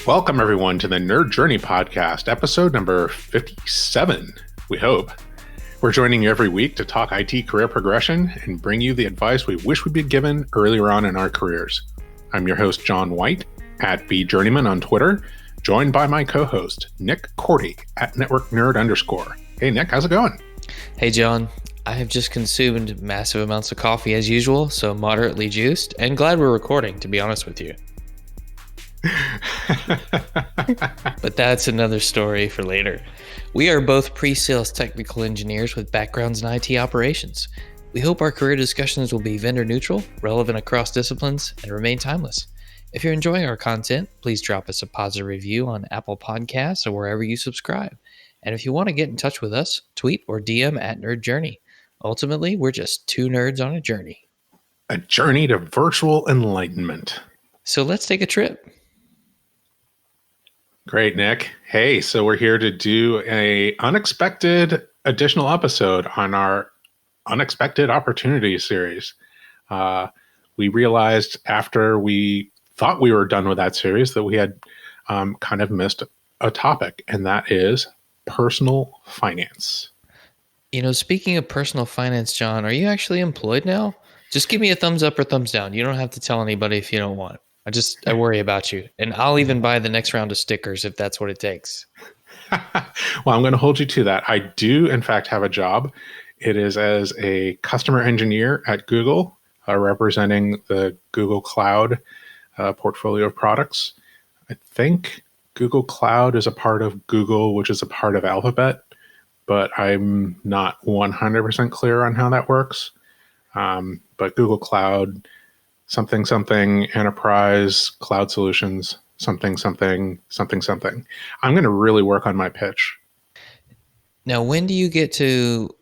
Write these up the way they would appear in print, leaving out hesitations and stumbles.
Welcome, everyone, to the Nerd Journey Podcast, episode number 57, we hope. We're joining you every week to talk IT career progression and bring you the advice we wish we'd been given earlier on in our careers. I'm your host, John White, at BJourneyman on Twitter, joined by my co-host, Nick Cordy, at NetworkNerd_. Hey, Nick, how's it going? Hey, John. I have just consumed massive amounts of coffee as usual, so moderately juiced, and glad we're recording, to be honest with you. But that's another story for later. We are both pre-sales technical engineers with backgrounds in IT operations. We hope our career discussions will be vendor neutral, relevant across disciplines, and remain timeless. If you're enjoying our content, please drop us a positive review on Apple Podcasts or wherever you subscribe. And if you want to get in touch with us, tweet or DM at Nerd Journey. Ultimately, we're just two nerds on a journey. A journey to virtual enlightenment. So let's take a trip. Great, Nick. Hey, so we're here to do a unexpected additional episode on our Unexpected Opportunity series. We realized after we thought we were done with that series that we had kind of missed a topic, and that is personal finance. You know, speaking of personal finance, John, are you actually employed now? Just give me a thumbs up or thumbs down. You don't have to tell anybody if you don't want. I worry about you. And I'll even buy the next round of stickers if that's what it takes. Well, I'm going to hold you to that. I do, in fact, have a job. It is as a customer engineer at Google, representing the Google Cloud portfolio of products. I think Google Cloud is a part of Google, which is a part of Alphabet, but I'm not 100% clear on how that works. But Google Cloud, something, enterprise, cloud solutions, something. I'm going to really work on my pitch. Now, when do you get to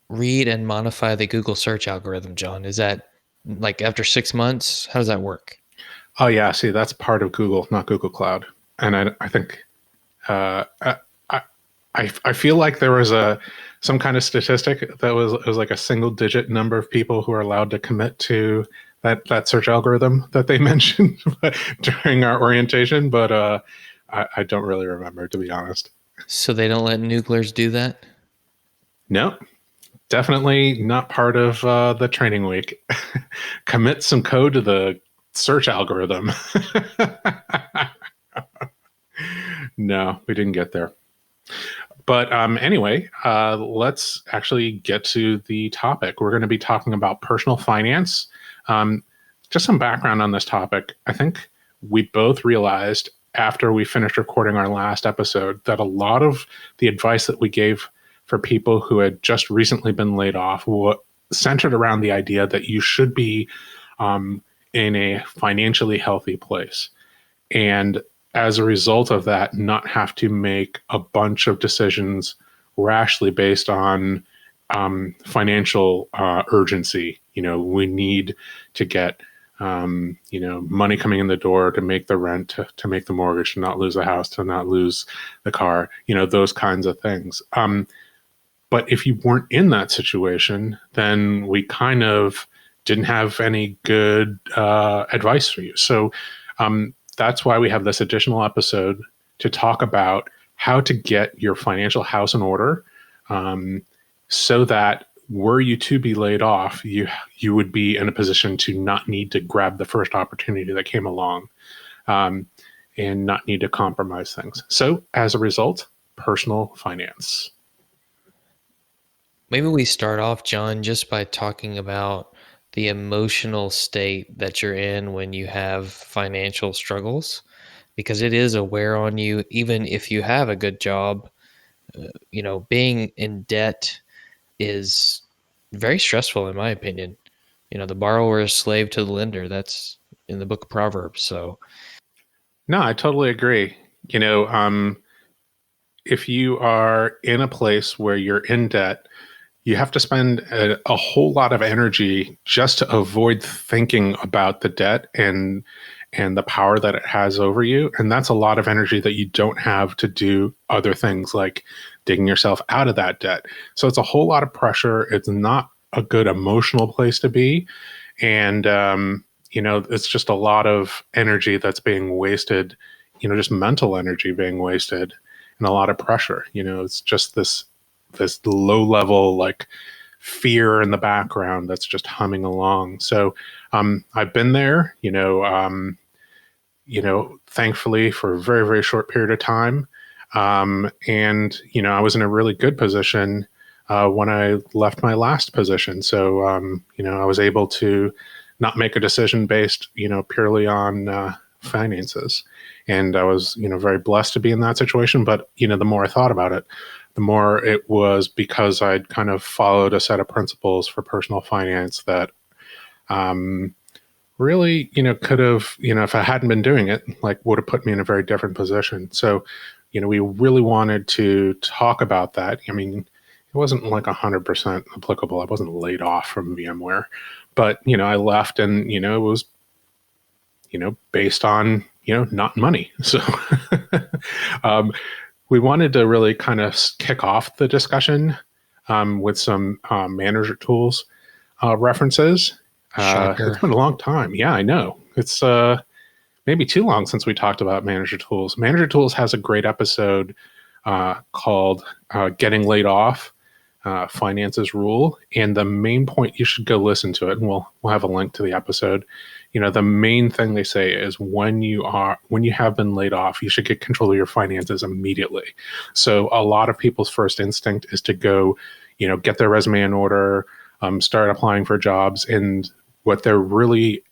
read and modify the Google search algorithm, John? Is that like after 6 months? How does that work? Oh, yeah. See, that's part of Google, not Google Cloud. And I think I feel like there was some kind of statistic that was like a single digit number of people who are allowed to commit to that search algorithm that they mentioned during our orientation, but I don't really remember, to be honest. So they don't let nuclears do that? No, definitely not part of the training week. Commit some code to the search algorithm. No, we didn't get there. But anyway, let's actually get to the topic. We're going to be talking about personal finance. Just some background on this topic. I think we both realized after we finished recording our last episode that a lot of the advice that we gave for people who had just recently been laid off centered around the idea that you should be in a financially healthy place. And as a result of that, not have to make a bunch of decisions rashly based on financial urgency. You know, we need to get, money coming in the door to make the rent, to make the mortgage, to not lose the house, to not lose the car, those kinds of things. But if you weren't in that situation, then we kind of didn't have any good advice for you. So that's why we have this additional episode to talk about how to get your financial house in order, so that were you to be laid off, you would be in a position to not need to grab the first opportunity that came along, and not need to compromise things. So as a result, personal finance. Maybe we start off, John, just by talking about the emotional state that you're in when you have financial struggles, because it is a wear on you, even if you have a good job. Being in debt is very stressful, in my opinion. The borrower is slave to the lender. That's in the book of Proverbs. So, no, I totally agree. If you are in a place where you're in debt, you have to spend a whole lot of energy just to avoid thinking about the debt and the power that it has over you. And that's a lot of energy that you don't have to do other things like digging yourself out of that debt. So it's a whole lot of pressure. It's not a good emotional place to be. And, it's just a lot of energy that's being wasted just mental energy being wasted and a lot of pressure. It's just this low level, like, fear in the background that's just humming along. So I've been there, thankfully for a very, very short period of time. And I was in a really good position when I left my last position. So, I was able to not make a decision based, purely on finances. And I was, very blessed to be in that situation. But, the more I thought about it, the more it was because I'd kind of followed a set of principles for personal finance that really, could have, if I hadn't been doing it, like, would have put me in a very different position. So, we really wanted to talk about that. I mean, it wasn't like 100% applicable. I wasn't laid off from VMware, but, I left and, it was, based on, not money. So we wanted to really kind of kick off the discussion with some manager tools references. It's been a long time. Yeah, I know. It's maybe too long since we talked about Manager Tools. Manager Tools has a great episode called Getting Laid Off, Finances Rule. And the main point, you should go listen to it, and we'll have a link to the episode. The main thing they say is when you have been laid off, you should get control of your finances immediately. So a lot of people's first instinct is to go, get their resume in order, start applying for jobs. And what they're really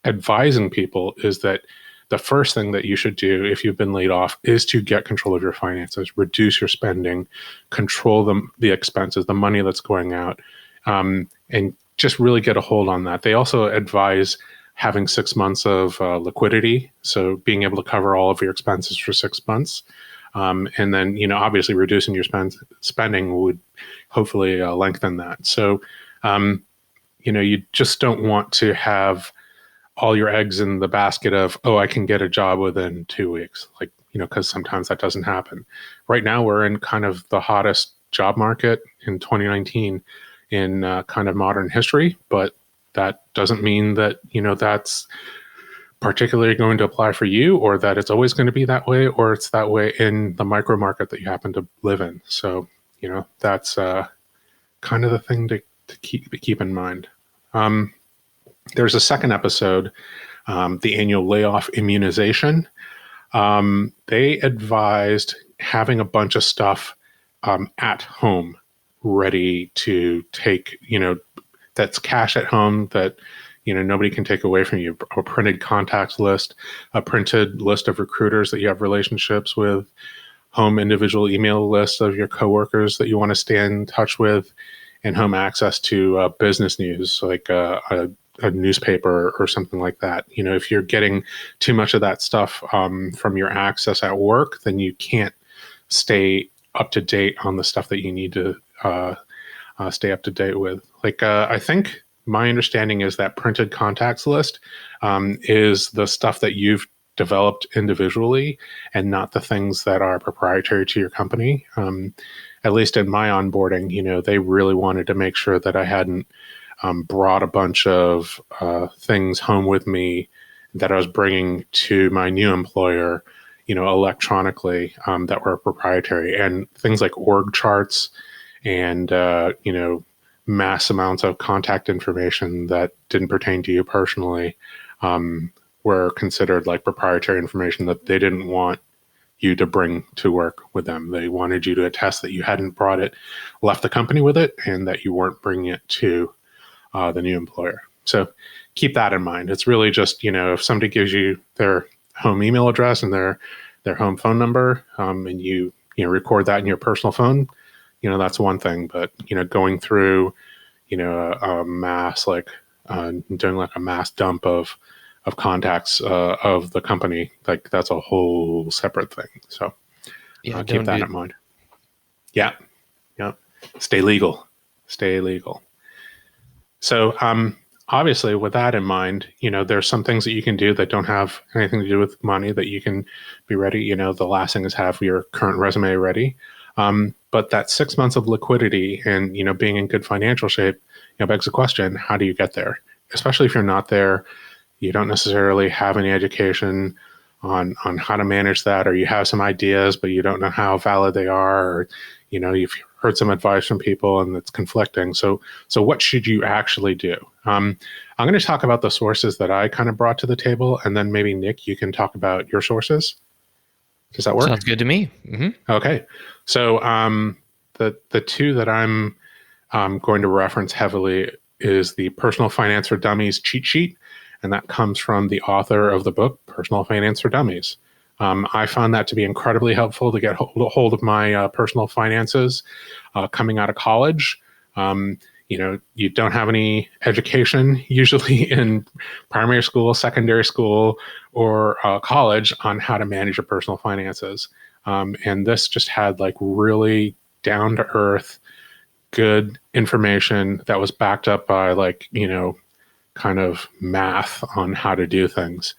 advising people is that the first thing that you should do if you've been laid off is to get control of your finances, reduce your spending, control the expenses, the money that's going out, and just really get a hold on that. They also advise having 6 months of liquidity, so being able to cover all of your expenses for 6 months. And then, obviously reducing your spending would hopefully lengthen that. So, you just don't want to have all your eggs in the basket of, I can get a job within 2 weeks. Like, because sometimes that doesn't happen. Right now, we're in kind of the hottest job market in 2019 in kind of modern history, but that doesn't mean that, that's particularly going to apply for you, or that it's always going to be that way, or it's that way in the micro market that you happen to live in. So, that's kind of the thing to keep in mind. There's a second episode, the annual layoff immunization. They advised having a bunch of stuff at home ready to take, that's cash at home that, nobody can take away from you. A printed contacts list, a printed list of recruiters that you have relationships with, home individual email lists of your coworkers that you want to stay in touch with, and home access to business news, like a newspaper or something like that. If you're getting too much of that stuff from your access at work, then you can't stay up to date on the stuff that you need to stay up to date with. Like, I think my understanding is that printed contacts list is the stuff that you've developed individually and not the things that are proprietary to your company. At least in my onboarding, they really wanted to make sure that I hadn't brought a bunch of things home with me that I was bringing to my new employer, electronically, that were proprietary, and things like org charts and, mass amounts of contact information that didn't pertain to you personally were considered like proprietary information that they didn't want you to bring to work with them. They wanted you to attest that you hadn't left the company with it, and that you weren't bringing it to the new employer. So keep that in mind. It's really just, if somebody gives you their home email address and their home phone number, and you record that in your personal phone, that's one thing. But, going through, a mass, like doing like a mass dump of contacts of the company, like, that's a whole separate thing. So keep that in mind. Yeah. Yeah. Stay legal. So obviously, with that in mind, there's some things that you can do that don't have anything to do with money that you can be ready. The last thing is have your current resume ready. But that 6 months of liquidity and, being in good financial shape, begs the question, how do you get there? Especially if you're not there, you don't necessarily have any education on how to manage that, or you have some ideas but you don't know how valid they are, or you've heard some advice from people and it's conflicting. So what should you actually do? I'm going to talk about the sources that I kind of brought to the table, and then maybe Nick, you can talk about your sources. Does that work? Sounds good to me. Okay. So the two that I'm going to reference heavily is the Personal Finance for Dummies cheat sheet, and that comes from the author of the book, Personal Finance for Dummies. I found that to be incredibly helpful to get hold of my personal finances coming out of college. You don't have any education usually in primary school, secondary school, or college on how to manage your personal finances. And this just had like really down to earth, good information that was backed up by kind of math on how to do things.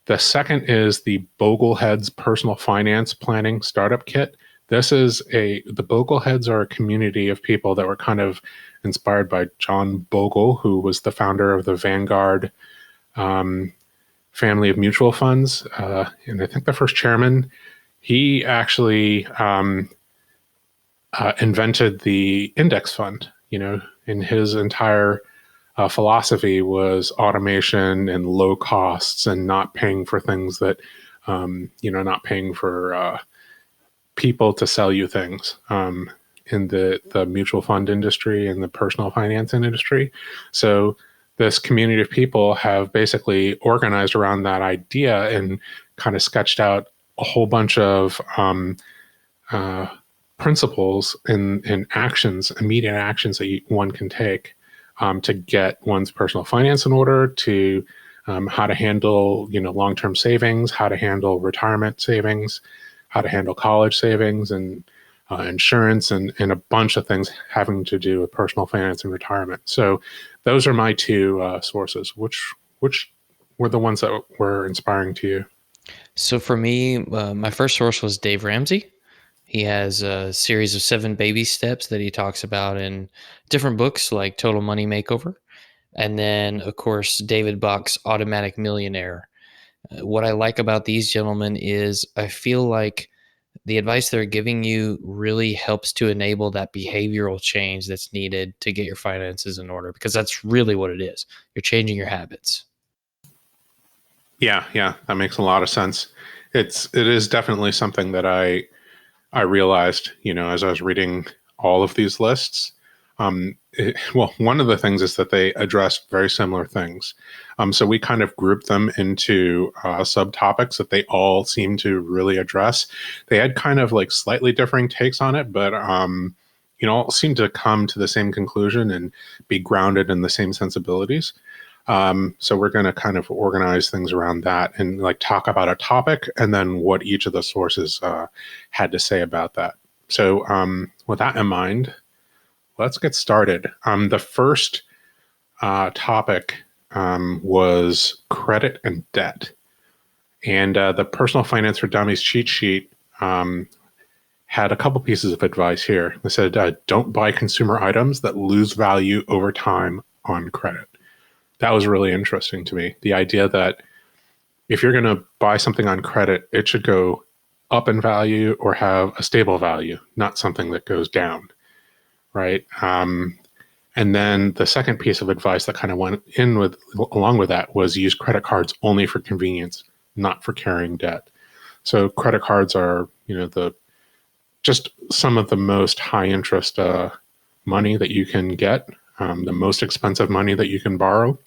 The second is the Bogleheads Personal Finance Planning Startup Kit. The Bogleheads are a community of people that were kind of inspired by John Bogle, who was the founder of the Vanguard family of mutual funds. And I think the first chairman, he actually invented the index fund, and his entire philosophy was automation and low costs and not paying for things that, not paying for people to sell you things in the mutual fund industry and the personal finance industry. So this community of people have basically organized around that idea and kind of sketched out a whole bunch of principles and actions, immediate actions that one can take to get one's personal finance in order, to how to handle long-term savings, how to handle retirement savings, how to handle college savings, and insurance, and a bunch of things having to do with personal finance and retirement. So those are my two sources. Which were the ones that were inspiring to you? So for me, my first source was Dave Ramsey. He has a series of 7 baby steps that he talks about in different books like Total Money Makeover. And then, of course, David Bach's Automatic Millionaire. What I like about these gentlemen is I feel like the advice they're giving you really helps to enable that behavioral change that's needed to get your finances in order, because that's really what it is. You're changing your habits. Yeah, that makes a lot of sense. It is definitely something that I realized, as I was reading all of these lists. One of the things is that they addressed very similar things. So we kind of grouped them into subtopics that they all seem to really address. They had kind of like slightly differing takes on it, but all seem to come to the same conclusion and be grounded in the same sensibilities. So we're going to kind of organize things around that and like talk about a topic and then what each of the sources had to say about that. So with that in mind, let's get started. The first topic was credit and debt. And the Personal Finance for Dummies cheat sheet had a couple pieces of advice here. They said, don't buy consumer items that lose value over time on credit. That was really interesting to me. The idea that if you're going to buy something on credit, it should go up in value or have a stable value, not something that goes down, right? And then the second piece of advice that kind of went along with that was use credit cards only for convenience, not for carrying debt. So credit cards are, just some of the most high interest money that you can get, the most expensive money that you can borrow.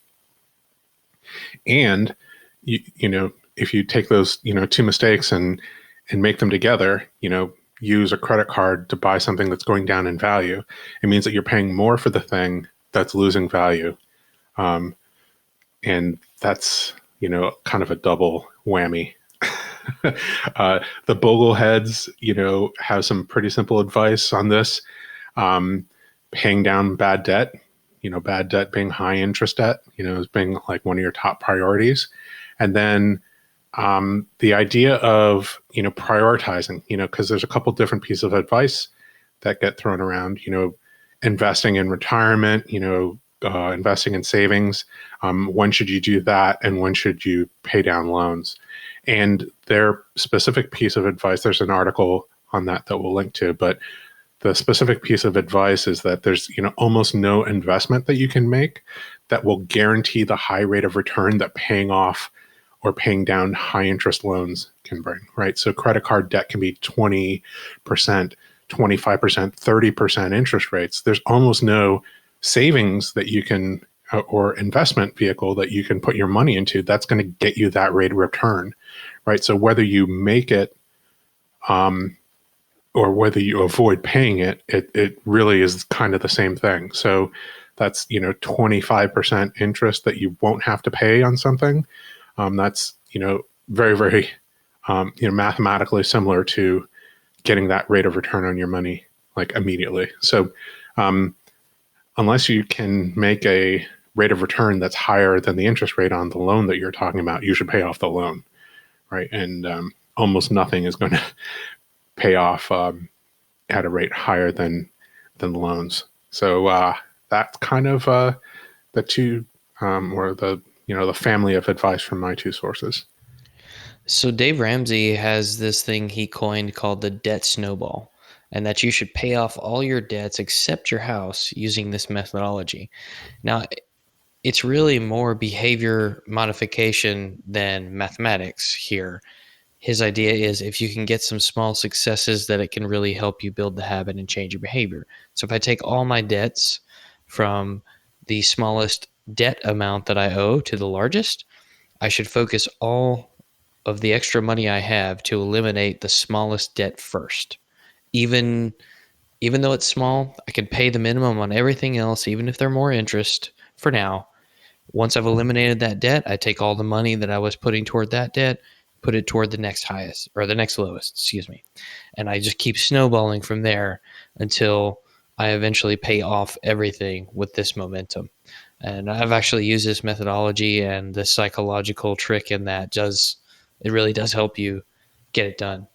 And if you take those two mistakes and make them together, use a credit card to buy something that's going down in value, it means that you're paying more for the thing that's losing value, and that's kind of a double whammy. The Bogleheads have some pretty simple advice on this. Paying down bad debt, bad debt being high interest debt, as being like one of your top priorities. And then the idea of, prioritizing, because there's a couple different pieces of advice that get thrown around, investing in retirement, investing in savings? When should you do that? And when should you pay down loans? And their specific piece of advice, there's an article on that we'll link to, but the specific piece of advice is that there's almost no investment that you can make that will guarantee the high rate of return that paying off or paying down high interest loans can bring, right? So credit card debt can be 20%, 25%, 30% interest rates. There's almost no savings that you can or investment vehicle that you can put your money into that's going to get you that rate of return, right? So whether you make it or whether you avoid paying it, it really is kind of the same thing. So that's 25% interest that you won't have to pay on something. That's very, very mathematically similar to getting that rate of return on your money like immediately. So unless you can make a rate of return that's higher than the interest rate on the loan that you're talking about, you should pay off the loan, right? And almost nothing is going to pay off at a rate higher than the loans. So that's kind of the two or the family of advice from my two sources. So Dave Ramsey has this thing he coined called the debt snowball, and that you should pay off all your debts except your house using this methodology. Now, it's really more behavior modification than mathematics here. His idea is if you can get some small successes, that it can really help you build the habit and change your behavior. So if I take all my debts from the smallest debt amount that I owe to the largest, I should focus all of the extra money I have to eliminate the smallest debt first. Even even though it's small, I can pay the minimum on everything else, even if they're more interest for now. Once I've eliminated that debt, I take all the money that I was putting toward that debt, put it toward the next highest or the next lowest, excuse me. And I just keep snowballing from there until I eventually pay off everything with this momentum. And I've actually used this methodology, and the psychological trick in that it really does help you get it done.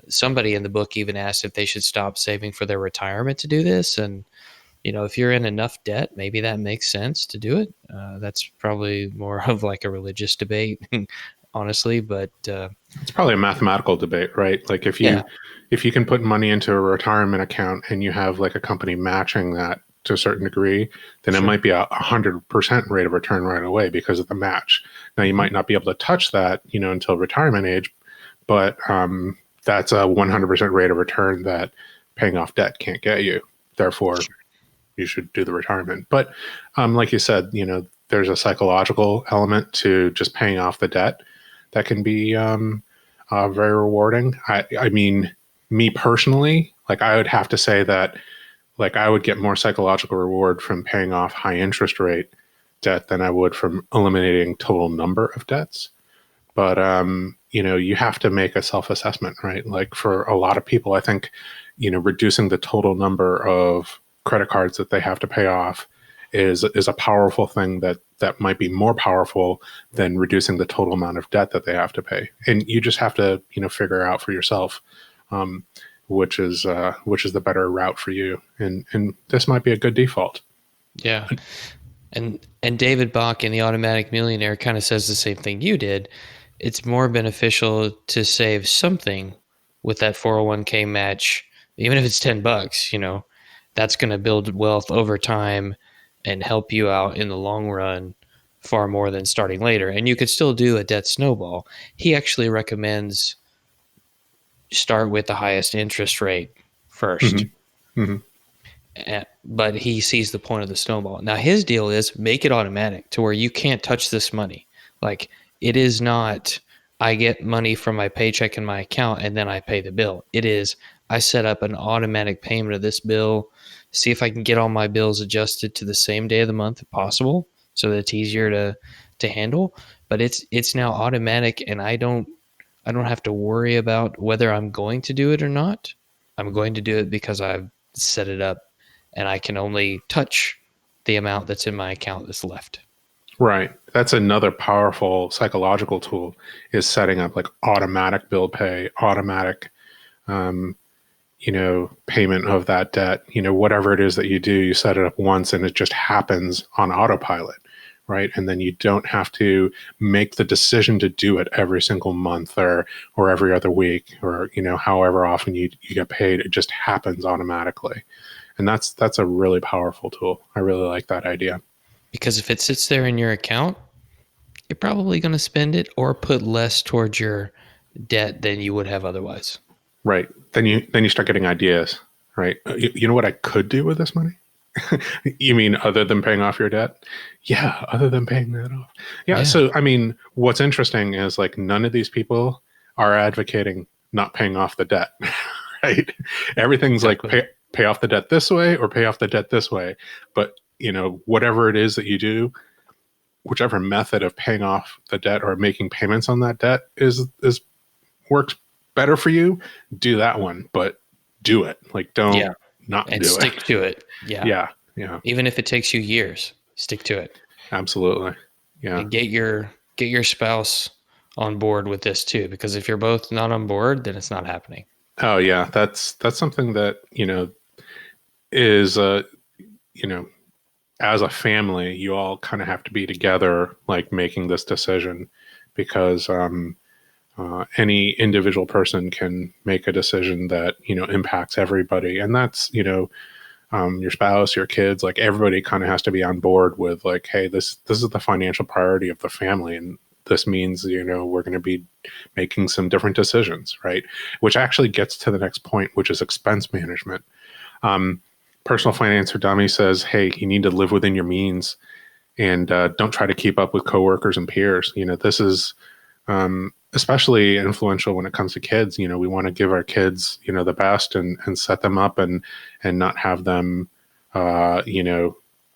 Somebody in the book even asked if they should stop saving for their retirement to do this. And if you're in enough debt, maybe that makes sense to do it. That's probably more of like a religious debate, honestly. But It's probably a mathematical debate, right? Like yeah, if you can put money into a retirement account and you have like a company matching that to a certain degree, then it sure. might be 100% rate of return right away because of the match. Now you might not be able to touch that, until retirement age, but that's a 100% rate of return that paying off debt can't get you. Therefore, you should do the retirement. But like you said, there's a psychological element to just paying off the debt that can be very rewarding. I mean, me personally, like I would have to say that like I would get more psychological reward from paying off high interest rate debt than I would from eliminating total number of debts. But you have to make a self-assessment, right? Like for a lot of people, I think, reducing the total number of credit cards that they have to pay off is a powerful thing that might be more powerful than reducing the total amount of debt that they have to pay. And you just have to figure out for yourself which is the better route for you. And this might be a good default. Yeah. And David Bach in The Automatic Millionaire kind of says the same thing you did. It's more beneficial to save something with that 401k match, even if it's $10, that's going to build wealth over time and help you out in the long run far more than starting later. And you could still do a debt snowball. He actually recommends start with the highest interest rate first. Mm-hmm. Mm-hmm. But he sees the point of the snowball. Now his deal is make it automatic to where you can't touch this money. Like it is not I get money from my paycheck in my account and then I pay the bill. It is I set up an automatic payment of this bill, see if I can get all my bills adjusted to the same day of the month if possible, so that it's easier to handle. But it's now automatic, and I don't have to worry about whether I'm going to do it or not. I'm going to do it because I've set it up, and I can only touch the amount that's in my account that's left. Right. That's another powerful psychological tool is setting up like automatic bill pay, automatic payment of that debt. Whatever it is that you do, you set it up once and it just happens on autopilot, right? And then you don't have to make the decision to do it every single month or every other week, or however often you get paid. It just happens automatically. And that's a really powerful tool. I really like that idea. Because if it sits there in your account, you're probably going to spend it or put less towards your debt than you would have otherwise. Right. Then you start getting ideas, right? You know what I could do with this money? You mean other than paying off your debt? Yeah, other than paying that off. Yeah. Yeah, So, I mean, what's interesting is like none of these people are advocating not paying off the debt, right? Everything's like exactly. pay off the debt this way or pay off the debt this way. But, whatever it is that you do, whichever method of paying off the debt or making payments on that debt is works better for you, do that one, but do it. Like, don't Yeah. not And do it. stick to it. Yeah. Yeah. Yeah. Even if it takes you years, stick to it. Absolutely. Yeah. And get your spouse on board with this too, because if you're both not on board, then it's not happening. Oh yeah. That's something that, is you know, as a family, you all kind of have to be together, like making this decision, because any individual person can make a decision that impacts everybody, and that's your spouse, your kids, like everybody kind of has to be on board with like, hey, this is the financial priority of the family, and this means we're going to be making some different decisions, right? Which actually gets to the next point, which is expense management. Um, Personal Finance for Dummies says, hey, you need to live within your means, and don't try to keep up with coworkers and peers. This is especially influential when it comes to kids. We want to give our kids, the best, and set them up and not have them,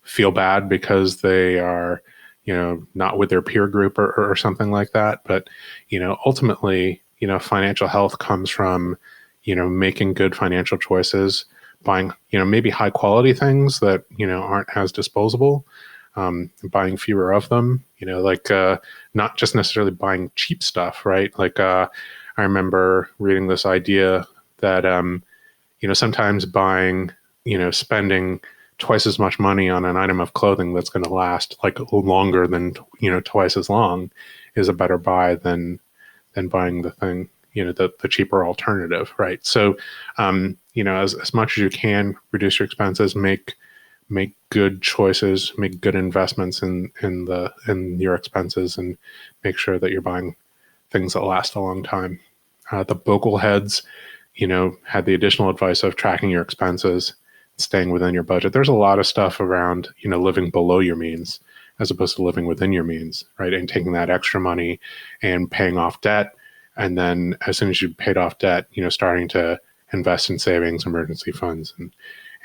feel bad because they are, not with their peer group or something like that. But, ultimately, financial health comes from, making good financial choices, buying, maybe high quality things that, aren't as disposable, buying fewer of them, like not just necessarily buying cheap stuff, right? Like I remember reading this idea that, sometimes buying, spending twice as much money on an item of clothing that's going to last like longer than, twice as long is a better buy than buying the thing, the cheaper alternative, right? So, as much as you can, reduce your expenses, make good choices, make good investments in your expenses, and make sure that you're buying things that last a long time. The Bogleheads, had the additional advice of tracking your expenses, staying within your budget. There's a lot of stuff around, living below your means as opposed to living within your means, right? And taking that extra money and paying off debt. And then as soon as you paid off debt, starting to invest in savings, emergency funds,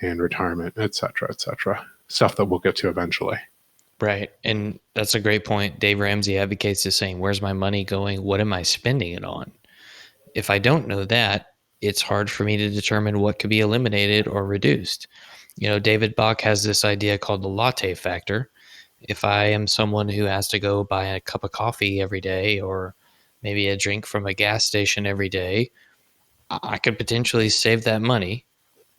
and retirement, et cetera, stuff that we'll get to eventually. Right. And that's a great point. Dave Ramsey advocates the saying, where's my money going? What am I spending it on? If I don't know that, it's hard for me to determine what could be eliminated or reduced. David Bach has this idea called the latte factor. If I am someone who has to go buy a cup of coffee every day or maybe a drink from a gas station every day, I could potentially save that money,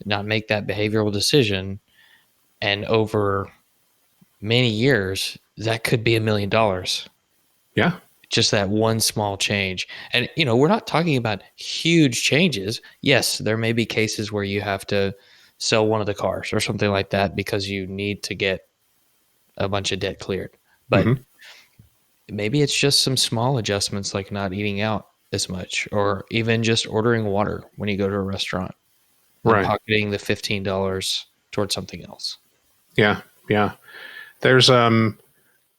not make that behavioral decision. And over many years, that could be $1 million. Yeah. Just that one small change. And, we're not talking about huge changes. Yes, there may be cases where you have to sell one of the cars or something like that because you need to get a bunch of debt cleared. But Mm-hmm. maybe it's just some small adjustments like not eating out as much or even just ordering water when you go to a restaurant and Right. pocketing the $15 towards something else. Yeah. Yeah. There's an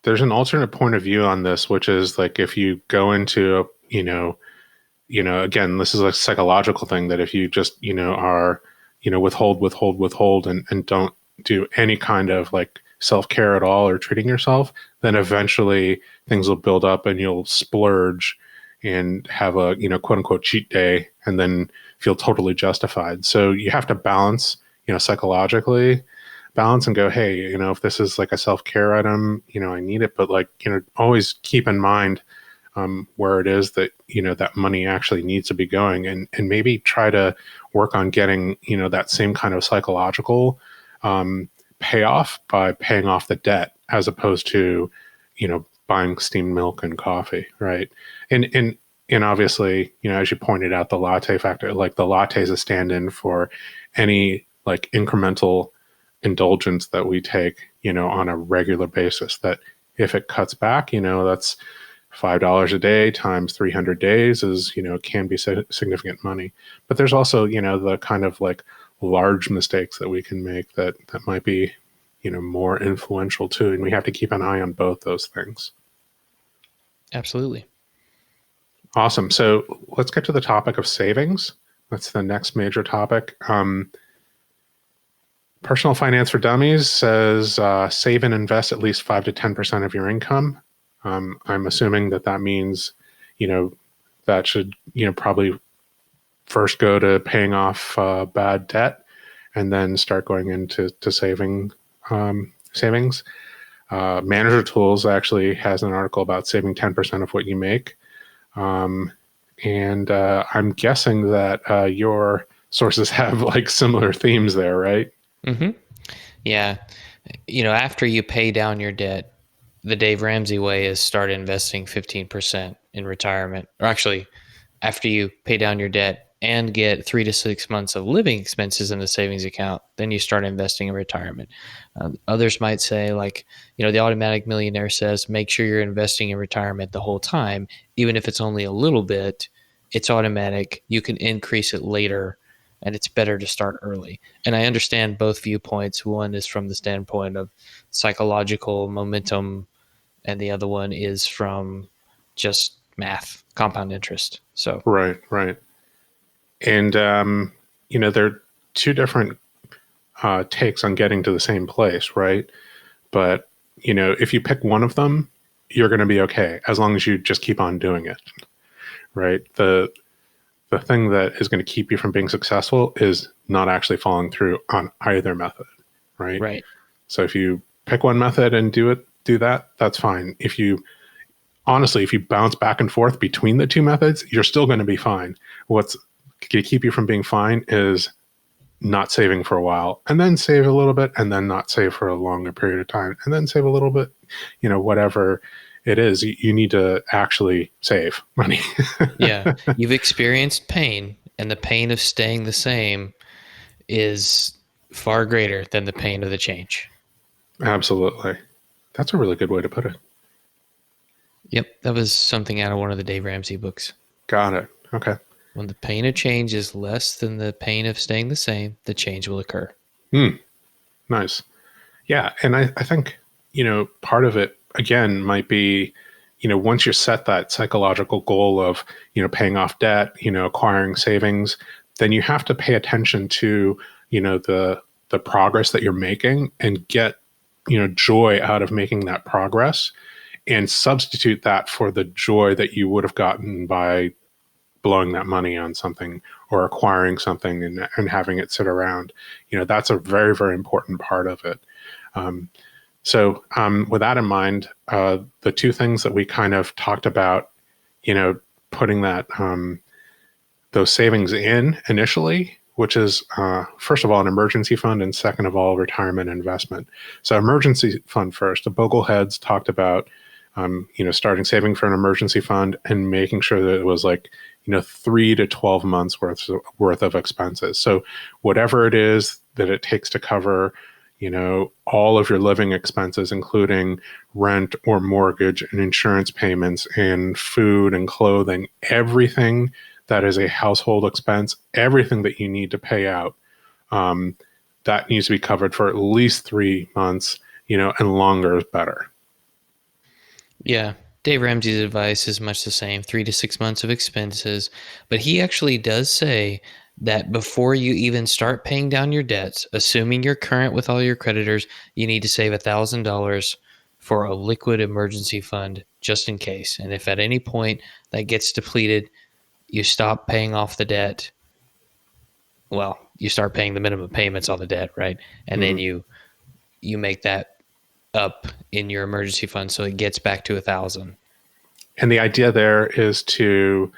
alternate point of view on this, which is like if you go into, again, this is a psychological thing that if you just, are, withhold and don't do any kind of like self-care at all or treating yourself, then eventually things will build up and you'll splurge and have a, quote unquote cheat day and then feel totally justified. So you have to balance, psychologically balance and go, hey, if this is like a self-care item, I need it, but like, always keep in mind, where it is that that money actually needs to be going, and maybe try to work on getting that same kind of psychological payoff by paying off the debt as opposed to buying steamed milk and coffee, right? And obviously, as you pointed out, the latte factor, like the latte is a stand-in for any like incremental indulgence that we take on a regular basis, that if it cuts back, that's $5 a day times 300 days is, can be significant money. But there's also, the kind of like large mistakes that we can make that might be, more influential too. And we have to keep an eye on both those things. Absolutely. Awesome. So let's get to the topic of savings. That's the next major topic. Personal Finance for Dummies says save and invest at least 5 to 10% of your income. I'm assuming that means, that should, probably first go to paying off bad debt and then start going into savings. Manager Tools actually has an article about saving 10% of what you make. And I'm guessing that your sources have like similar themes there, right? Mm-hmm. Yeah. After you pay down your debt, the Dave Ramsey way is start investing 15% in retirement. Or actually, after you pay down your debt and get 3 to 6 months of living expenses in the savings account, then you start investing in retirement. Others might say, like, the Automatic Millionaire says, make sure you're investing in retirement the whole time, even if it's only a little bit. It's automatic. You can increase it later, and it's better to start early. And I understand both viewpoints. One is from the standpoint of psychological momentum, and the other one is from just math, compound interest. So Right. And there are two different takes on getting to the same place, right? But if you pick one of them, you're going to be okay as long as you just keep on doing it, right? The thing that is going to keep you from being successful is not actually following through on either method, right? Right. So if you pick one method and do that, that's fine. If you bounce back and forth between the two methods, you're still going to be fine. What's going to keep you from being fine is not saving for a while and then save a little bit and then not save for a longer period of time and then save a little bit, whatever it is, you need to actually save money. Yeah. You've experienced pain, and the pain of staying the same is far greater than the pain of the change. Absolutely. That's a really good way to put it. Yep. That was something out of one of the Dave Ramsey books. Got it. Okay. When the pain of change is less than the pain of staying the same, the change will occur. Nice. Yeah. And I think, part of it, again, might be, once you set that psychological goal of, paying off debt, acquiring savings, then you have to pay attention to, the progress that you're making and get, joy out of making that progress and substitute that for the joy that you would have gotten by blowing that money on something or acquiring something and having it sit around. That's a very, very important part of it. So with that in mind, the two things that we kind of talked about, putting that those savings in initially, which is first of all an emergency fund and second of all retirement investment. So emergency fund first. The Bogleheads talked about starting saving for an emergency fund and making sure that it was like 3 to 12 months worth of expenses. So whatever it is that it takes to cover all of your living expenses, including rent or mortgage and insurance payments and food and clothing, everything that is a household expense, everything that you need to pay out, that needs to be covered for at least 3 months, and longer is better. Yeah. Dave Ramsey's advice is much the same, 3 to 6 months of expenses. But he actually does say that before you even start paying down your debts, assuming you're current with all your creditors, you need to save $1,000 for a liquid emergency fund just in case. And if at any point that gets depleted, you stop paying off the debt. Well, you start paying the minimum payments on the debt, right? And then you make that up in your emergency fund so it gets back to 1,000. And the idea there is to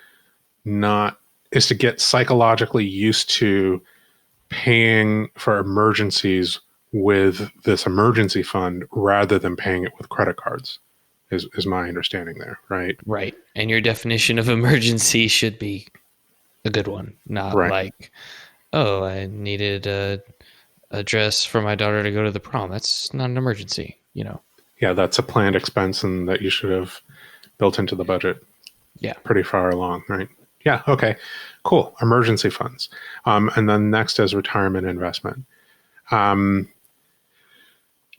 not is to get psychologically used to paying for emergencies with this emergency fund rather than paying it with credit cards is my understanding there, right? Right. And your definition of emergency should be a good one, not Right. like, oh, I needed a dress for my daughter to go to the prom. That's not an emergency, you know? Yeah, that's a planned expense and that you should have built into the budget Yeah. pretty far along, right? Yeah, okay, cool. Emergency funds. And then next is retirement investment. Um,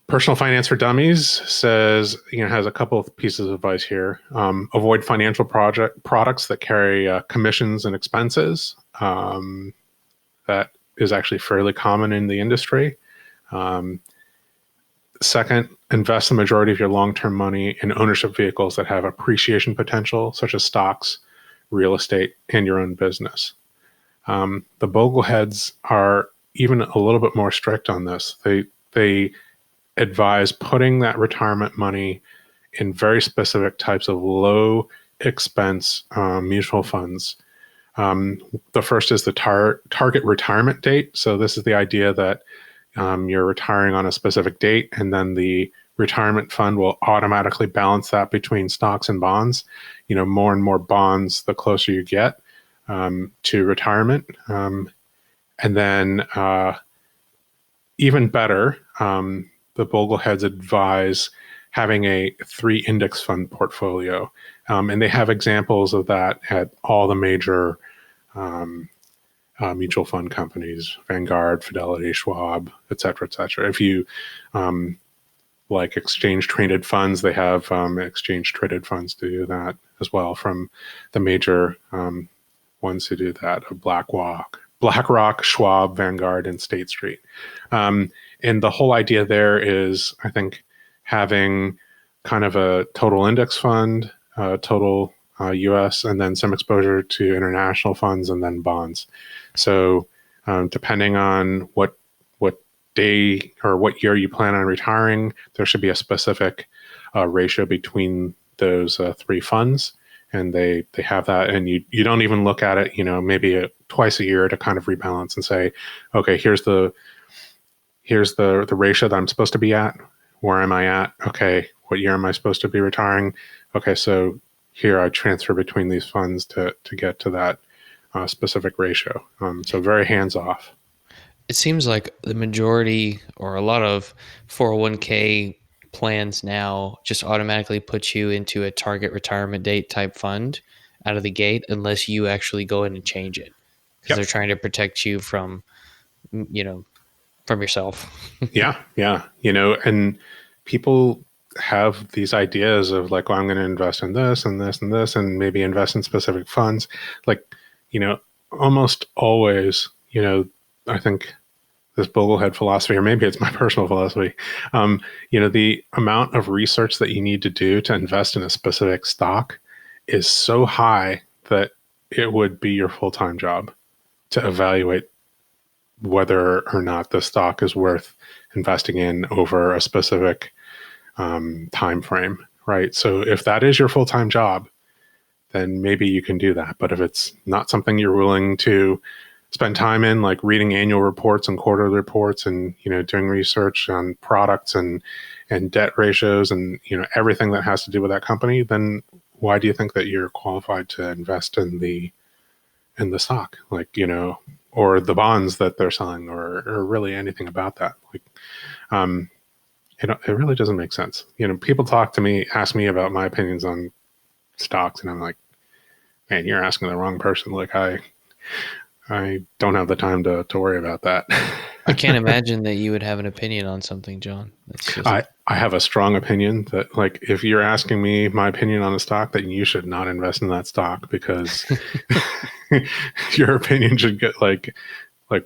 Personal Finance for Dummies says, has a couple of pieces of advice here. Avoid financial products that carry commissions and expenses. That is actually fairly common in the industry. Um, Second, invest the majority of your long-term money in ownership vehicles that have appreciation potential, such as stocks, real estate, and your own business. The Bogleheads are even a little bit more strict on this. They advise putting that retirement money in very specific types of low expense mutual funds. The first is the target retirement date. So this is the idea that you're retiring on a specific date, and then the retirement fund will automatically balance that between stocks and bonds. More and more bonds the closer you get to retirement. And then even better, the Bogleheads advise having a 3 index fund portfolio. And they have examples of that at all the major mutual fund companies, Vanguard, Fidelity, Schwab, et cetera, et cetera. If you like exchange traded funds, they have exchange traded funds to do that as well from the major ones who do that, BlackRock, Schwab, Vanguard, and State Street. And the whole idea there is, I think, having kind of a total index fund, total US, and then some exposure to international funds and then bonds. So depending on what day or what year you plan on retiring, there should be a specific ratio between those 3 funds. And they have that, and you don't even look at it, maybe twice a year to kind of rebalance and say, okay, here's the ratio that I'm supposed to be at. Where am I at? Okay, what year am I supposed to be retiring? Okay, so here I transfer between these funds to get to that specific ratio. So very hands off. It seems like the majority or a lot of 401k plans now just automatically put you into a target retirement date type fund out of the gate unless you actually go in and change it because they're Yep. trying to protect you from from yourself. Yeah. And people have these ideas of like, well, I'm going to invest in this and this and this, and maybe invest in specific funds. Like, almost always, I think this Boglehead philosophy, or maybe it's my personal philosophy, the amount of research that you need to do to invest in a specific stock is so high that it would be your full-time job to evaluate whether or not the stock is worth investing in over a specific time frame, right? So if that is your full-time job, then maybe you can do that. But if it's not something you're willing to spend time in, like reading annual reports and quarterly reports and, doing research on products and debt ratios and, everything that has to do with that company, then why do you think that you're qualified to invest in the stock, like, or the bonds that they're selling, or really anything about that? Like, it really doesn't make sense. People ask me about my opinions on stocks, and I'm like, man, you're asking the wrong person. Like, I don't have the time to worry about that. I can't imagine that you would have an opinion on something, John. That's just... I have a strong opinion that, like, if you're asking me my opinion on a stock, then you should not invest in that stock, because your opinion should get like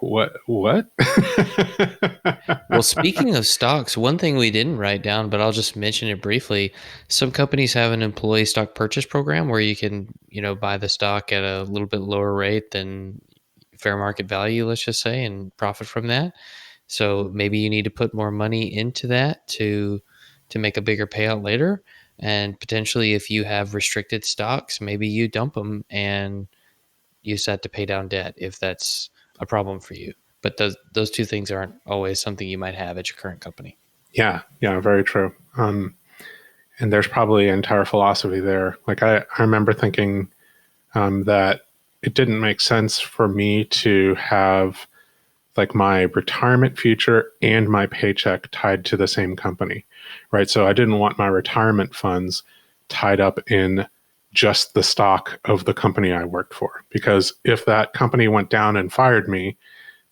what? Well, speaking of stocks, one thing we didn't write down, but I'll just mention it briefly. Some companies have an employee stock purchase program where you can, buy the stock at a little bit lower rate than fair market value, let's just say, and profit from that. So maybe you need to put more money into that to make a bigger payout later. And potentially, if you have restricted stocks, maybe you dump them and use that to pay down debt if that's a problem for you. But those two things aren't always something you might have at your current company. Yeah, yeah, very true. And there's probably an entire philosophy there. Like I remember thinking that it didn't make sense for me to have like my retirement future and my paycheck tied to the same company, right? So I didn't want my retirement funds tied up in just the stock of the company I worked for, because if that company went down and fired me,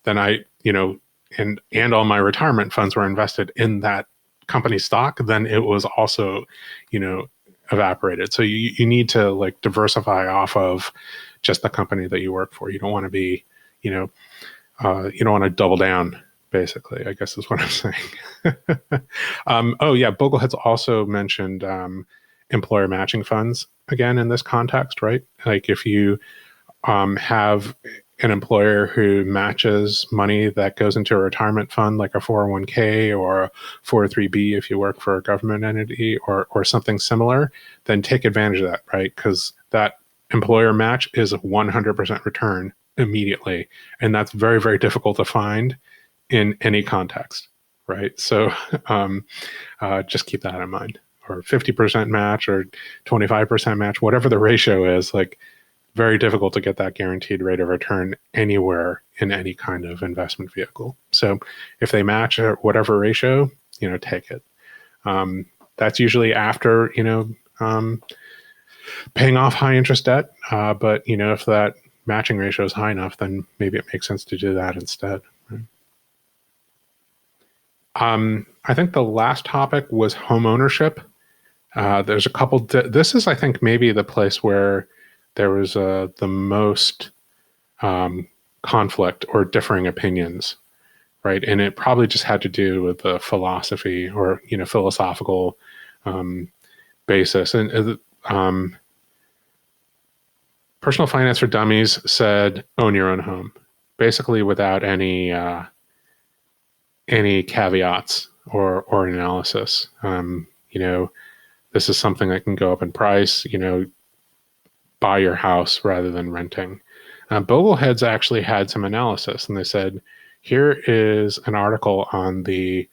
then and all my retirement funds were invested in that company stock, then it was also, you know, evaporated. So you need to like diversify off of just the company that you work for. You don't want to be, you know, you don't want to double down, basically, I guess is what I'm saying. Oh, yeah. Bogle has also mentioned employer matching funds again in this context, right? Like if you have an employer who matches money that goes into a retirement fund, like a 401k or a 403b if you work for a government entity or something similar, then take advantage of that, right? Because that employer match is a 100% return immediately. And that's very, very difficult to find in any context, right? So just keep that in mind. Or 50% match or 25% match, whatever the ratio is, like very difficult to get that guaranteed rate of return anywhere in any kind of investment vehicle. So if they match at whatever ratio, take it. That's usually after, paying off high interest debt. But, if that matching ratio is high enough, then maybe it makes sense to do that instead. Right? I think the last topic was home ownership. There's a couple. This is, I think, maybe the place where there was the most conflict or differing opinions, right? And it probably just had to do with the philosophy or philosophical basis. And Personal Finance for Dummies said own your own home, basically without any caveats or analysis. This is something that can go up in price. Buy your house rather than renting. Bogleheads actually had some analysis, and they said, here is an article on the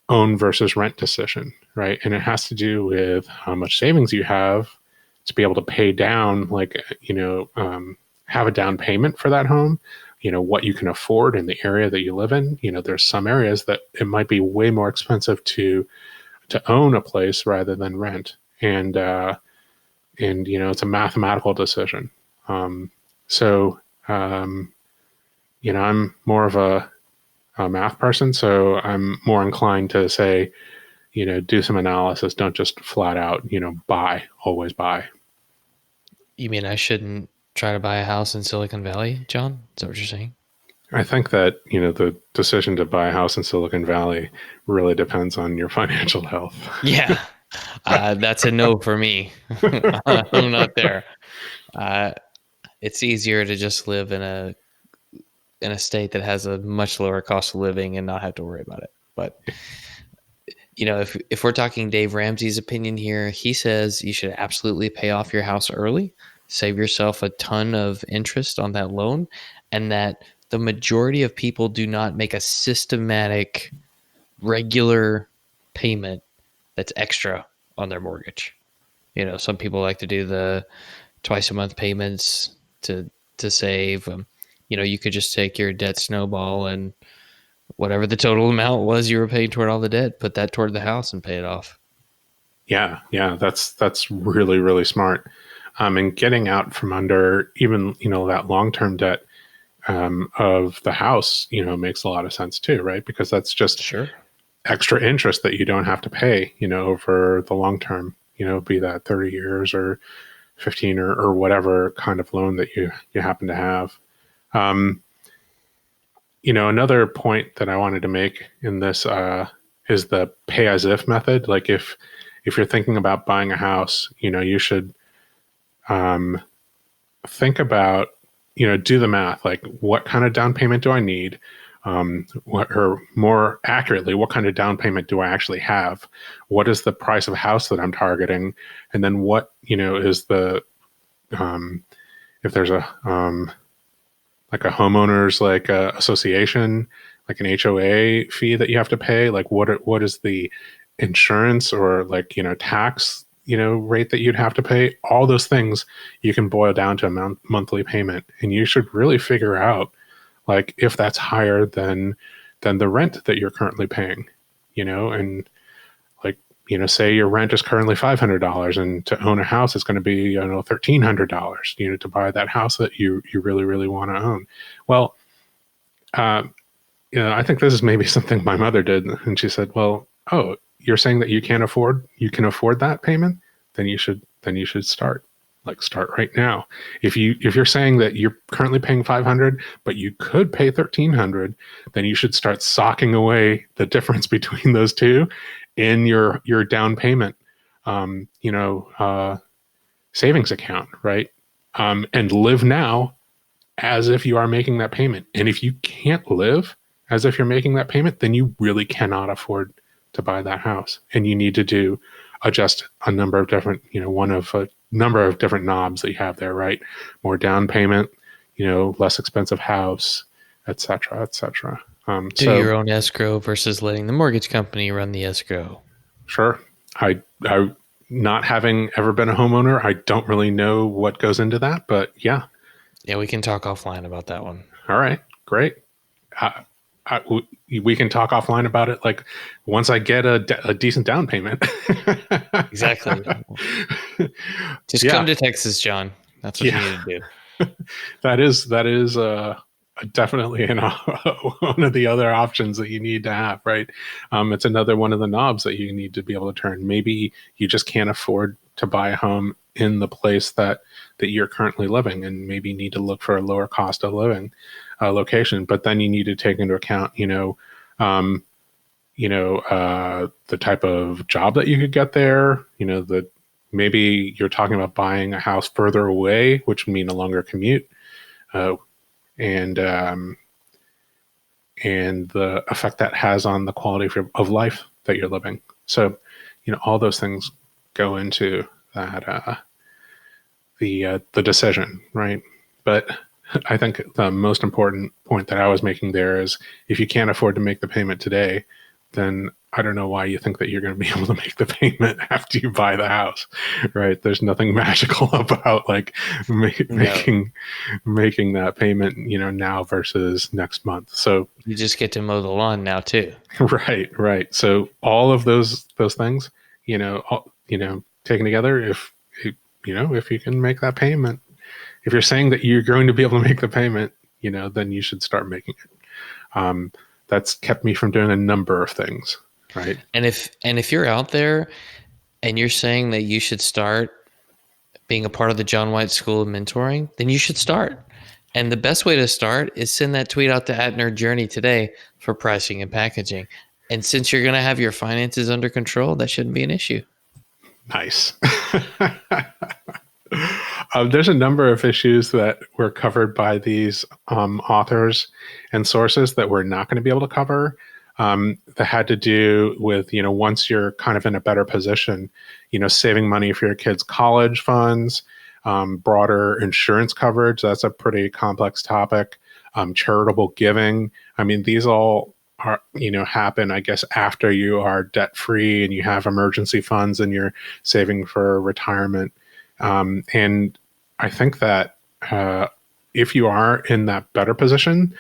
own versus rent decision, right? And it has to do with how much savings you have to be able to pay down, have a down payment for that home, what you can afford in the area that you live in. There's some areas that it might be way more expensive to own a place rather than rent. And it's a mathematical decision. I'm more of a math person, so I'm more inclined to say, do some analysis. Don't just flat out, always buy. You mean I shouldn't try to buy a house in Silicon Valley, John? Is that what you're saying? I think that, the decision to buy a house in Silicon Valley really depends on your financial health. Yeah. That's a no for me. I'm not there. It's easier to just live in a state that has a much lower cost of living and not have to worry about it. But if we're talking Dave Ramsey's opinion here, he says you should absolutely pay off your house early, save yourself a ton of interest on that loan, and that the majority of people do not make a systematic, regular payment that's extra on their mortgage. Some people like to do the twice a month payments to save. You could just take your debt snowball and whatever the total amount was you were paying toward all the debt, put that toward the house and pay it off. Yeah, that's really, really smart. And getting out from under even that long-term debt of the house, makes a lot of sense too, right? Because that's just Sure. extra interest that you don't have to pay, over the long term. Be that 30 years or 15 or whatever kind of loan that you happen to have. Another point that I wanted to make in this is the pay as if method. Like if you're thinking about buying a house, you should think about, do the math. Like what kind of down payment do I need? or more accurately, what kind of down payment do I actually have? What is the price of a house that I'm targeting? And then what, is the, um, if there's a, like a homeowners like association, like an HOA fee that you have to pay, like what is the insurance or like, tax, rate that you'd have to pay? All those things you can boil down to a monthly payment. And you should really figure out like if that's higher than the rent that you're currently paying, and like, say your rent is currently $500 and to own a house is going to be, $1,300, to buy that house that you really, really want to own. Well, uh, I think this is maybe something my mother did. And she said, well, oh, you're saying that you can afford that payment? Then you should start right now. If you're saying that you're currently paying 500, but you could pay 1,300, then you should start socking away the difference between those two in your down payment, um, you know, uh, savings account, right? And live now as if you are making that payment. And if you can't live as if you're making that payment, then you really cannot afford to buy that house. And you need to adjust a number of different, one of a number of different knobs that you have there, right? More down payment, less expensive house, et cetera, et cetera. Do your own escrow versus letting the mortgage company run the escrow. Sure. I not having ever been a homeowner, I don't really know what goes into that, but yeah. Yeah, we can talk offline about that one. All right, great. I, we can talk offline about it. Like once I get a decent down payment. Exactly. Just come to Texas, John. That's what you need to do. That is definitely one of the other options that you need to have, right? It's another one of the knobs that you need to be able to turn. Maybe you just can't afford to buy a home in the place that you're currently living, and maybe need to look for a lower cost of living location. But then you need to take into account, um, the type of job that you could get there. Maybe you're talking about buying a house further away, which would mean a longer commute, uh, and the effect that has on the quality of life that you're living. So, all those things go into that the decision, right? But I think the most important point that I was making there is if you can't afford to make the payment today, then I don't know why you think that you're going to be able to make the payment after you buy the house, right? There's nothing magical about like making that payment, now versus next month. So you just get to mow the lawn now too. Right. So all of those things, taken together, if you can make that payment, if you're saying that you're going to be able to make the payment, then you should start making it. That's kept me from doing a number of things. Right. And if you're out there and you're saying that you should start being a part of the John White School of Mentoring, then you should start. And the best way to start is send that tweet out to @NerdJourney today for pricing and packaging. And since you're going to have your finances under control, that shouldn't be an issue. Nice. There's a number of issues that were covered by these authors and sources that we're not going to be able to cover. That had to do with, once you're kind of in a better position, saving money for your kids' college funds, broader insurance coverage. That's a pretty complex topic. Charitable giving. I mean, these all are, happen, I guess, after you are debt free and you have emergency funds and you're saving for retirement. And I think that if you are in that better position,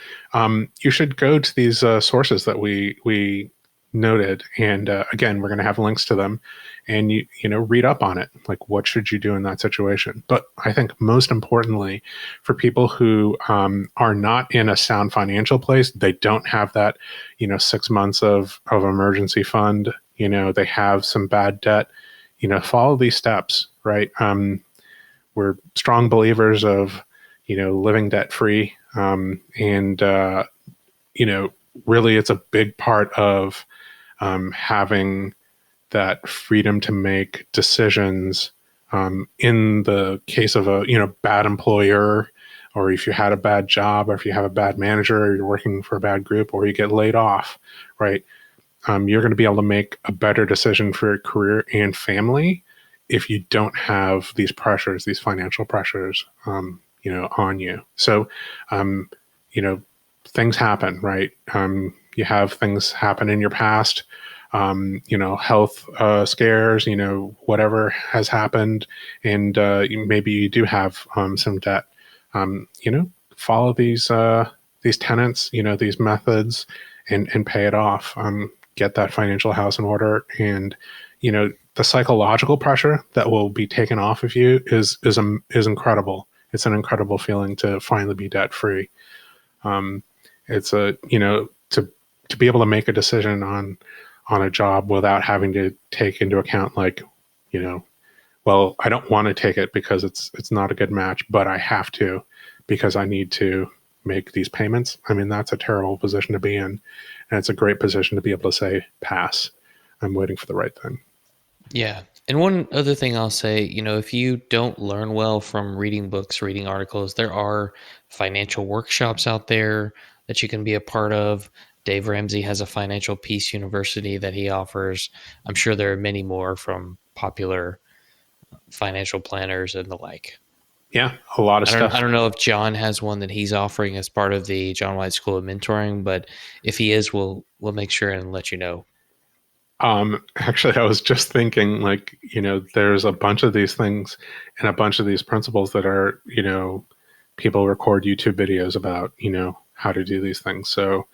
you should go to these sources that we noted. And again, we're going to have links to them, and you read up on it. Like, what should you do in that situation? But I think most importantly, for people who are not in a sound financial place, they don't have that 6 months of emergency fund. They have some bad debt. Follow these steps, right? We're strong believers of living debt free, and really, it's a big part of having that freedom to make decisions in the case of a bad employer, or if you had a bad job, or if you have a bad manager, or you're working for a bad group, or you get laid off, right? You're going to be able to make a better decision for your career and family if you don't have these pressures, these financial pressures, on you. So, um, you know, things happen, right? You have things happen in your past, health scares, whatever has happened, and maybe you do have some debt. Follow these tenets, these methods, and pay it off. Get that financial house in order, and the psychological pressure that will be taken off of you is incredible. It's an incredible feeling to finally be debt free. It's to be able to make a decision on a job without having to take into account, like, well, I don't want to take it because it's not a good match, but I have to because I need to make these payments. I mean, that's a terrible position to be in, and it's a great position to be able to say, pass. I'm waiting for the right thing. Yeah. And one other thing I'll say, if you don't learn well from reading books, reading articles, there are financial workshops out there that you can be a part of. Dave Ramsey has a financial peace university that he offers. I'm sure there are many more from popular financial planners and the like. Yeah, a lot of I stuff. don't know if John has one that he's offering as part of the John White School of Mentoring, but if he is, we'll make sure and let you know. Actually, I was just thinking, like, there's a bunch of these things and a bunch of these principles that are, people record YouTube videos about, how to do these things. So,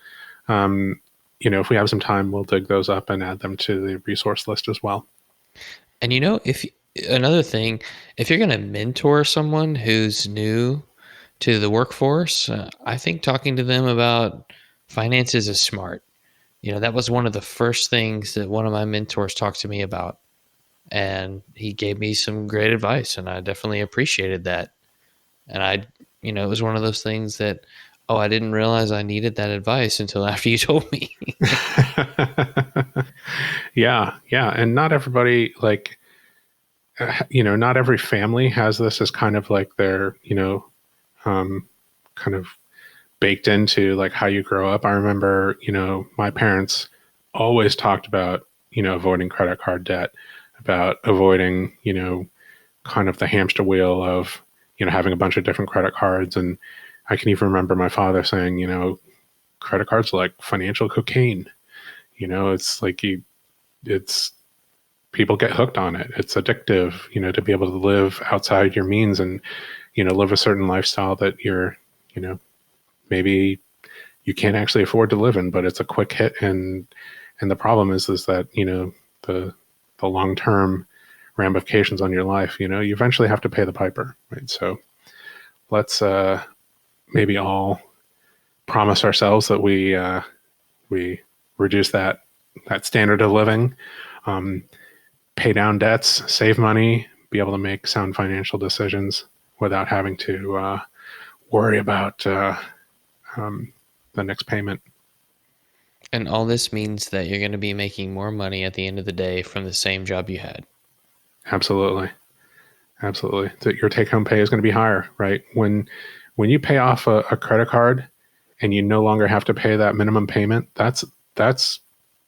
if we have some time, we'll dig those up and add them to the resource list as well. And if another thing, if you're going to mentor someone who's new to the workforce, I think talking to them about finances is smart. That was one of the first things that one of my mentors talked to me about. And he gave me some great advice, and I definitely appreciated that. And it was one of those things that, oh, I didn't realize I needed that advice until after you told me. Yeah, yeah. And not everybody, like, not every family has this as kind of like their, kind of baked into like how you grow up. I remember, my parents always talked about, avoiding credit card debt, about avoiding, kind of the hamster wheel of, having a bunch of different credit cards. And I can even remember my father saying, credit cards are like financial cocaine. It's like it's people get hooked on it. It's addictive, to be able to live outside your means and, live a certain lifestyle that you're, maybe you can't actually afford to live in, but it's a quick hit. And the problem is that, the long-term ramifications on your life, you eventually have to pay the piper, right? So let's maybe all promise ourselves that we reduce that standard of living, pay down debts, save money, be able to make sound financial decisions without having to worry about the next payment. And all this means that you're going to be making more money at the end of the day from the same job you had. Absolutely. Absolutely. That your take home pay is going to be higher, right? When you pay off a credit card and you no longer have to pay that minimum payment, that's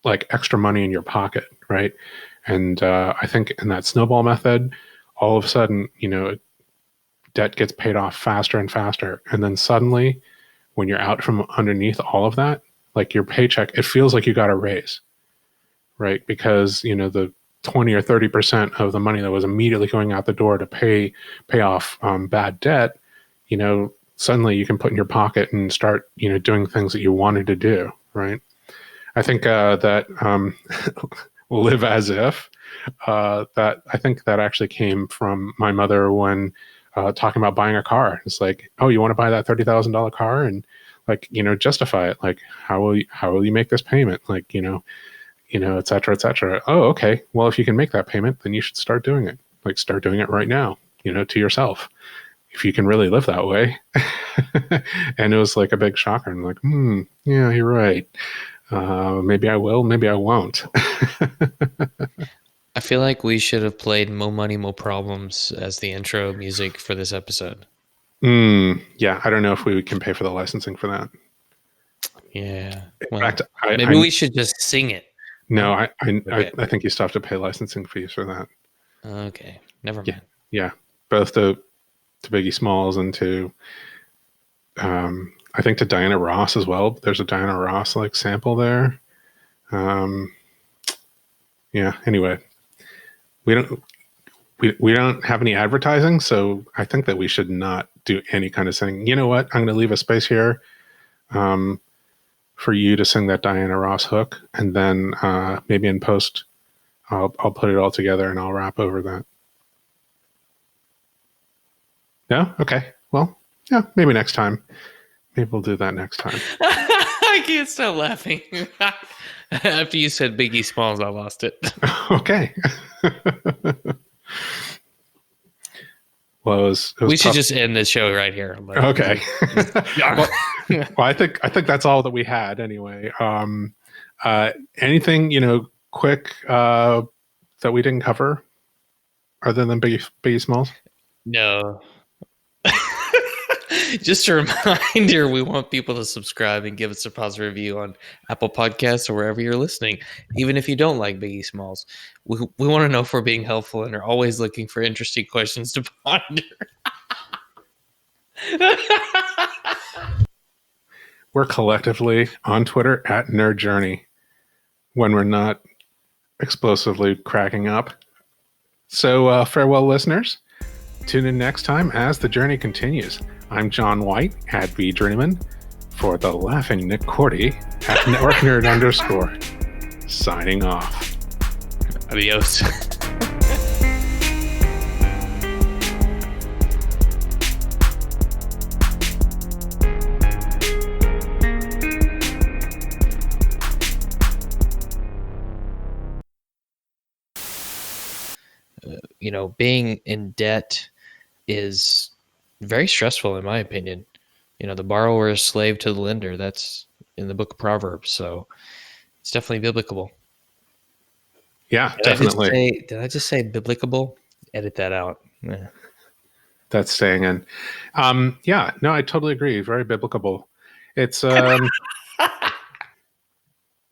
like extra money in your pocket, right? And I think in that snowball method, all of a sudden, debt gets paid off faster and faster. And then suddenly, when you're out from underneath all of that, like your paycheck, it feels like you got a raise, right? Because, the 20 or 30% of the money that was immediately going out the door to pay off bad debt, suddenly you can put in your pocket and start, doing things that you wanted to do, right? I think that live as if that I think that actually came from my mother when talking about buying a car. It's like, oh, you want to buy that $30,000 car, and like, justify it. Like, how will you make this payment? Like, et cetera, et cetera. Oh, okay. Well, if you can make that payment, then you should start doing it. Like, start doing it right now, to yourself, if you can really live that way. And it was like a big shocker. I'm like, yeah, you're right. Maybe I will, maybe I won't. I feel like we should have played Mo Money, Mo Problems as the intro music for this episode. Yeah, I don't know if we can pay for the licensing for that. Yeah. In Well, fact, maybe we should just sing it. no, No? Okay. I think you still have to pay licensing fees for that. Okay. Never Yeah, mind. yeah, both to Biggie Smalls and to I think to Diana Ross as well. There's a Diana Ross like sample there. Um, yeah. Anyway, we don't we don't have any advertising, so I think that we should not do any kind of saying. You know what? I'm going to leave a space here um, for you to sing that Diana Ross hook, and then maybe in post, I'll put it all together and I'll rap over that. No, okay. Well, yeah, maybe next time. Maybe we'll do that next time. I can't stop laughing. After you said Biggie Smalls, I lost it. Okay. Well, it was We should tough. just end this show right here. Okay. well, I think that's all that we had anyway. Anything quick that we didn't cover other than Biggie Smalls? No. Just a reminder, we want people to subscribe and give us a positive review on Apple Podcasts or wherever you're listening. Even if you don't like Biggie Smalls, we want to know if we're being helpful and are always looking for interesting questions to ponder. We're collectively on Twitter at Nerd Journey when we're not explosively cracking up. So farewell, listeners. Tune in next time as the journey continues. I'm John White at V Journeyman for the laughing Nick Cordy at Network Nerd _ signing off. Adios. Being in debt is very stressful, in my opinion. The borrower is slave to the lender. That's in the book of Proverbs. So it's definitely biblical. Yeah, definitely. Did I just say biblical? Edit that out. Yeah. That's staying in. Yeah, no, I totally agree. Very biblical. It's